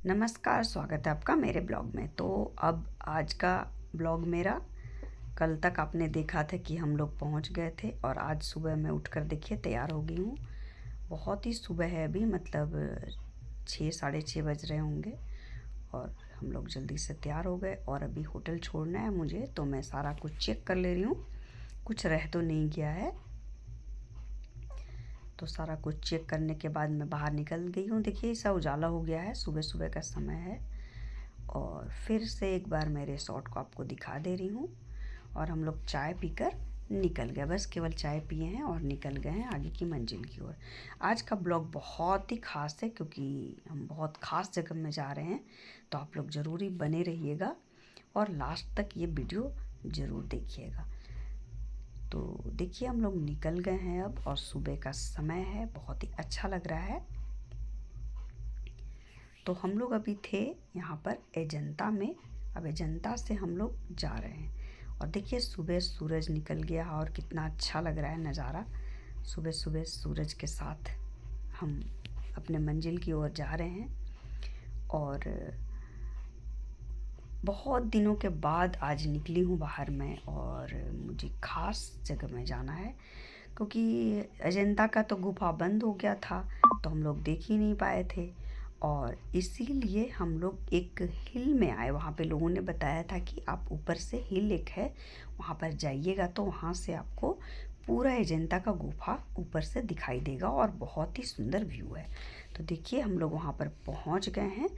नमस्कार, स्वागत है आपका मेरे ब्लॉग में। तो अब आज का ब्लॉग मेरा, कल तक आपने देखा था कि हम लोग पहुंच गए थे और आज सुबह मैं उठकर देखिए तैयार हो गई हूँ। बहुत ही सुबह है अभी, मतलब 6 साढ़े 6 बज रहे होंगे और हम लोग जल्दी से तैयार हो गए और अभी होटल छोड़ना है मुझे, तो मैं सारा कुछ चेक कर ले रही हूँ, कुछ रह तो नहीं गया है। तो सारा कुछ चेक करने के बाद मैं बाहर निकल गई हूँ। देखिए ऐसा उजाला हो गया है, सुबह सुबह का समय है। और फिर से एक बार मैं रिसॉर्ट को आपको दिखा दे रही हूँ। और हम लोग चाय पीकर निकल गए, बस केवल चाय पिए हैं और निकल गए हैं आगे की मंजिल की ओर। आज का ब्लॉग बहुत ही ख़ास है क्योंकि हम बहुत ख़ास जगह में जा रहे हैं, तो आप लोग ज़रूरी बने रहिएगा और लास्ट तक ये वीडियो ज़रूर देखिएगा। तो देखिए हम लोग निकल गए हैं अब और सुबह का समय है, बहुत ही अच्छा लग रहा है। तो हम लोग अभी थे यहाँ पर अजंता में, अब अजंता से हम लोग जा रहे हैं। और देखिए सुबह सूरज निकल गया और कितना अच्छा लग रहा है नज़ारा। सुबह सुबह सूरज के साथ हम अपने मंजिल की ओर जा रहे हैं। और बहुत दिनों के बाद आज निकली हूँ बाहर में और मुझे ख़ास जगह में जाना है क्योंकि अजंता का तो गुफा बंद हो गया था, तो हम लोग देख ही नहीं पाए थे। और इसीलिए हम लोग एक हिल में आए। वहाँ पे लोगों ने बताया था कि आप ऊपर से हिल एक है, वहाँ पर जाइएगा तो वहाँ से आपको पूरा अजंता का गुफा ऊपर से दिखाई देगा और बहुत ही सुंदर व्यू है। तो देखिए हम लोग वहाँ पर पहुँच गए हैं।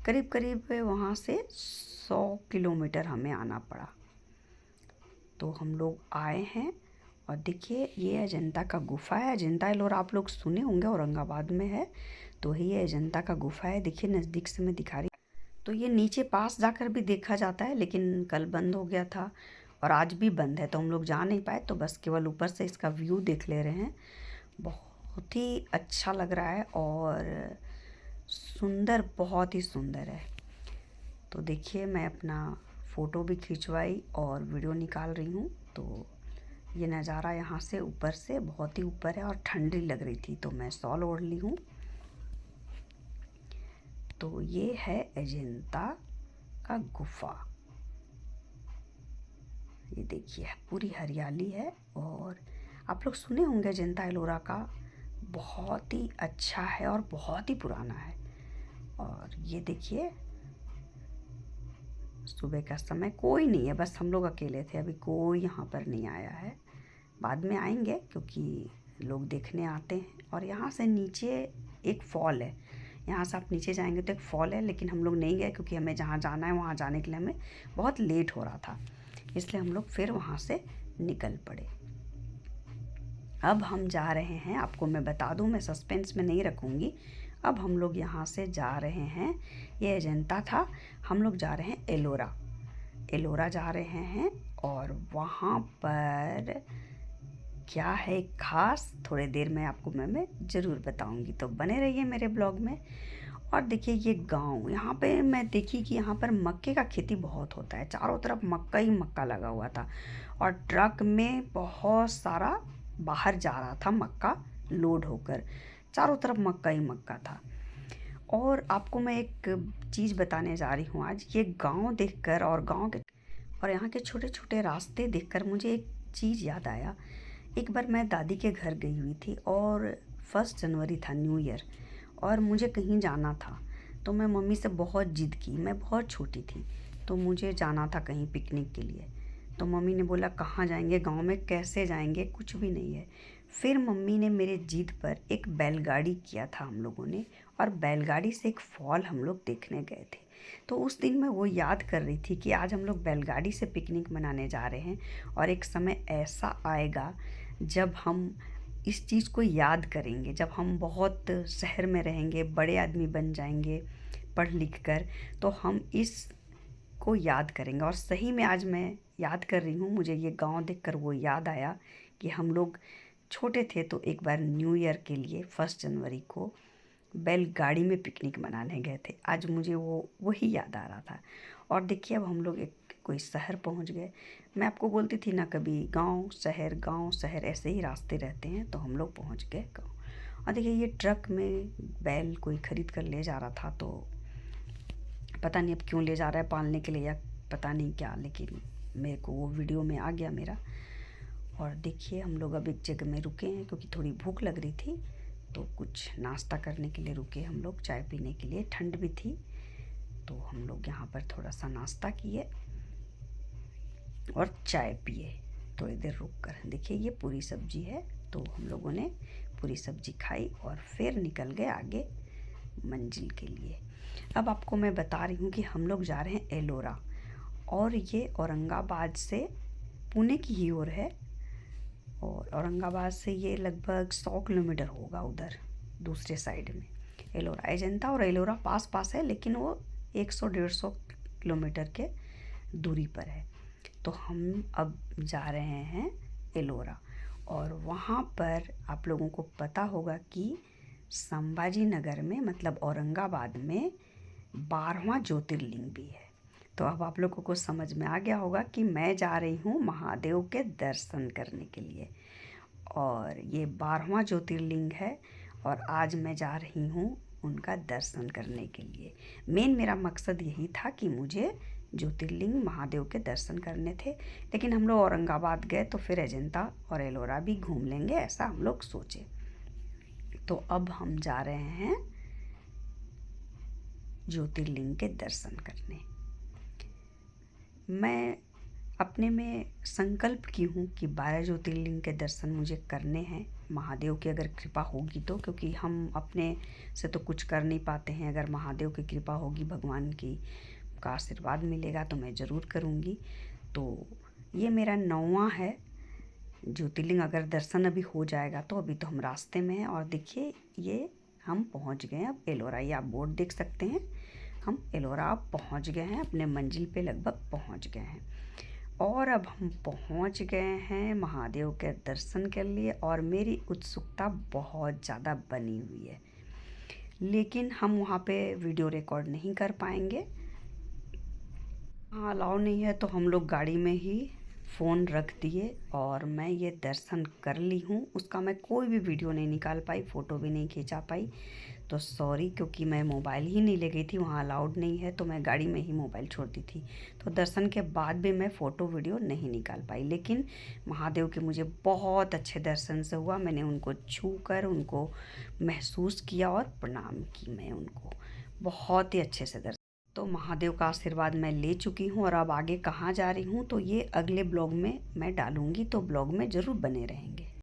करीब करीब वहाँ से 100 किलोमीटर हमें आना पड़ा। तो हम लोग आए हैं और देखिए ये अजंता का गुफा है। अजंता एलोरा आप लोग सुने होंगे, औरंगाबाद में है, तो ये अजंता का गुफा है। देखिए नज़दीक से मैं दिखा रही। तो ये नीचे पास जाकर भी देखा जाता है, लेकिन कल बंद हो गया था और आज भी बंद है, तो हम लोग जा नहीं पाए, तो बस केवल ऊपर से इसका व्यू देख ले रहे हैं। बहुत ही अच्छा लग रहा है और सुंदर, बहुत ही सुंदर है। तो देखिए मैं अपना फ़ोटो भी खिंचवाई और वीडियो निकाल रही हूँ। तो ये नज़ारा यहाँ से ऊपर से बहुत ही ऊपर है और ठंडी लग रही थी, तो मैं शॉल ओढ़ ली हूँ। तो ये है अजंता का गुफा। ये देखिए पूरी हरियाली है और आप लोग सुने होंगे अजंता एलोरा का, बहुत ही अच्छा है और बहुत ही पुराना है। और ये देखिए सुबह का समय, कोई नहीं है, बस हम लोग अकेले थे, अभी कोई यहाँ पर नहीं आया है। बाद में आएंगे क्योंकि लोग देखने आते हैं। और यहाँ से नीचे एक फॉल है, यहाँ से आप नीचे जाएंगे तो एक फॉल है, लेकिन हम लोग नहीं गए क्योंकि हमें जहाँ जाना है वहाँ जाने के लिए हमें बहुत लेट हो रहा था, इसलिए हम लोग फिर वहाँ से निकल पड़े। अब हम जा रहे हैं, आपको मैं बता दूं, मैं सस्पेंस में नहीं रखूँगी। अब हम लोग यहाँ से जा रहे हैं, ये अजंता था, हम लोग जा रहे हैं एलोरा। एलोरा जा रहे हैं और वहाँ पर क्या है खास, थोड़े देर में आपको मैं ज़रूर बताऊंगी, तो बने रहिए मेरे ब्लॉग में। और देखिए ये गांव, यहाँ पे मैं देखी कि यहाँ पर मक्के का खेती बहुत होता है, चारों तरफ मक्का ही मक्का लगा हुआ था और ट्रक में बहुत सारा बाहर जा रहा था मक्का लोड होकर, चारों तरफ मक्का ही मक्का था। और आपको मैं एक चीज़ बताने जा रही हूँ आज। ये गांव देखकर और गांव के और यहाँ के छोटे छोटे रास्ते देखकर मुझे एक चीज़ याद आया। एक बार मैं दादी के घर गई हुई थी और 1 जनवरी था, न्यू ईयर, और मुझे कहीं जाना था। तो मैं मम्मी से बहुत ज़िद की, मैं बहुत छोटी थी, तो मुझे जाना था कहीं पिकनिक के लिए। तो मम्मी ने बोला कहाँ जाएंगे, गांव में कैसे जाएंगे, कुछ भी नहीं है। फिर मम्मी ने मेरे ज़िद पर एक बैलगाड़ी किया था हम लोगों ने, और बैलगाड़ी से एक फॉल हम लोग देखने गए थे। तो उस दिन मैं वो याद कर रही थी कि आज हम लोग बैलगाड़ी से पिकनिक मनाने जा रहे हैं और एक समय ऐसा आएगा जब हम इस चीज़ को याद करेंगे, जब हम बहुत शहर में रहेंगे, बड़े आदमी बन जाएंगे पढ़ लिख कर, तो हम इस को याद करेंगे। और सही में आज मैं याद कर रही हूँ, मुझे ये गांव देखकर वो याद आया कि हम लोग छोटे थे तो एक बार न्यू ईयर के लिए 1 जनवरी को बैलगाड़ी में पिकनिक मनाने गए थे। आज मुझे वो वही याद आ रहा था। और देखिए अब हम लोग एक कोई शहर पहुंच गए। मैं आपको बोलती थी ना, कभी गांव शहर ऐसे ही रास्ते रहते हैं, तो हम लोग पहुंच गए गांव। और देखिए ये ट्रक में बैल कोई ख़रीद कर ले जा रहा था, तो पता नहीं अब क्यों ले जा रहा है पालने के लिए या पता नहीं क्या, लेकिन मेरे को वो वीडियो में आ गया मेरा। और देखिए हम लोग अब एक जगह में रुके हैं क्योंकि थोड़ी भूख लग रही थी, तो कुछ नाश्ता करने के लिए रुके हम लोग, चाय पीने के लिए। ठंड भी थी तो हम लोग यहाँ पर थोड़ा सा नाश्ता किए और चाय पिए थोड़ी देर रुक कर। देखिए ये पूरी सब्जी है, तो हम लोगों ने पूरी सब्जी खाई और फिर निकल गए आगे मंजिल के लिए। अब आपको मैं बता रही हूँ कि हम लोग जा रहे हैं एलोरा, और ये औरंगाबाद से पुणे की ही ओर है, और औरंगाबाद से ये लगभग 100 किलोमीटर होगा उधर दूसरे साइड में। एलोरा, अजंता और एलोरा पास पास है, लेकिन वो 100-150 किलोमीटर के दूरी पर है। तो हम अब जा रहे हैं एलोरा, और वहाँ पर आप लोगों को पता होगा कि संभाजी नगर में मतलब औरंगाबाद में 12वां ज्योतिर्लिंग भी है। तो अब आप लोगों को समझ में आ गया होगा कि मैं जा रही हूँ महादेव के दर्शन करने के लिए, और ये 12वां ज्योतिर्लिंग है, और आज मैं जा रही हूँ उनका दर्शन करने के लिए। मेन मेरा मकसद यही था कि मुझे ज्योतिर्लिंग महादेव के दर्शन करने थे, लेकिन हम लोग औरंगाबाद गए तो फिर अजंता और एलोरा भी घूम लेंगे, ऐसा हम लोग सोचे। तो अब हम जा रहे हैं ज्योतिर्लिंग के दर्शन करने। मैं अपने में संकल्प की हूँ कि 12 ज्योतिर्लिंग के दर्शन मुझे करने हैं, महादेव की अगर कृपा होगी तो, क्योंकि हम अपने से तो कुछ कर नहीं पाते हैं। अगर महादेव की कृपा होगी, भगवान की का आशीर्वाद मिलेगा तो मैं ज़रूर करूँगी। तो ये मेरा 9वां है ज्योतिर्लिंग। अगर दर्शन अभी हो जाएगा तो, अभी तो हम रास्ते में हैं। और देखिए ये हम पहुंच गए हैं अब एलोरा, ये आप बोर्ड देख सकते हैं। हम एलोरा अब पहुंच गए हैं, अपने मंजिल पे लगभग पहुंच गए हैं। और अब हम पहुंच गए हैं महादेव के दर्शन के लिए, और मेरी उत्सुकता बहुत ज़्यादा बनी हुई है, लेकिन हम वहाँ पे वीडियो रिकॉर्ड नहीं कर पाएंगे। हाँ, अलाउ नहीं है, तो हम लोग गाड़ी में ही फ़ोन रख दिए और मैं ये दर्शन कर ली हूँ। उसका मैं कोई भी वीडियो नहीं निकाल पाई, फ़ोटो भी नहीं खींचा पाई, तो सॉरी, क्योंकि मैं मोबाइल ही नहीं ले गई थी, वहाँ अलाउड नहीं है, तो मैं गाड़ी में ही मोबाइल छोड़ दी थी। तो दर्शन के बाद भी मैं फ़ोटो वीडियो नहीं निकाल पाई, लेकिन महादेव के मुझे बहुत अच्छे दर्शन से हुआ। मैंने उनको छू कर उनको महसूस किया और प्रणाम की मैं उनको, बहुत ही अच्छे से दर्शन। तो महादेव का आशीर्वाद मैं ले चुकी हूँ, और अब आगे कहाँ जा रही हूँ तो ये अगले ब्लॉग में मैं डालूँगी, तो ब्लॉग में ज़रूर बने रहेंगे।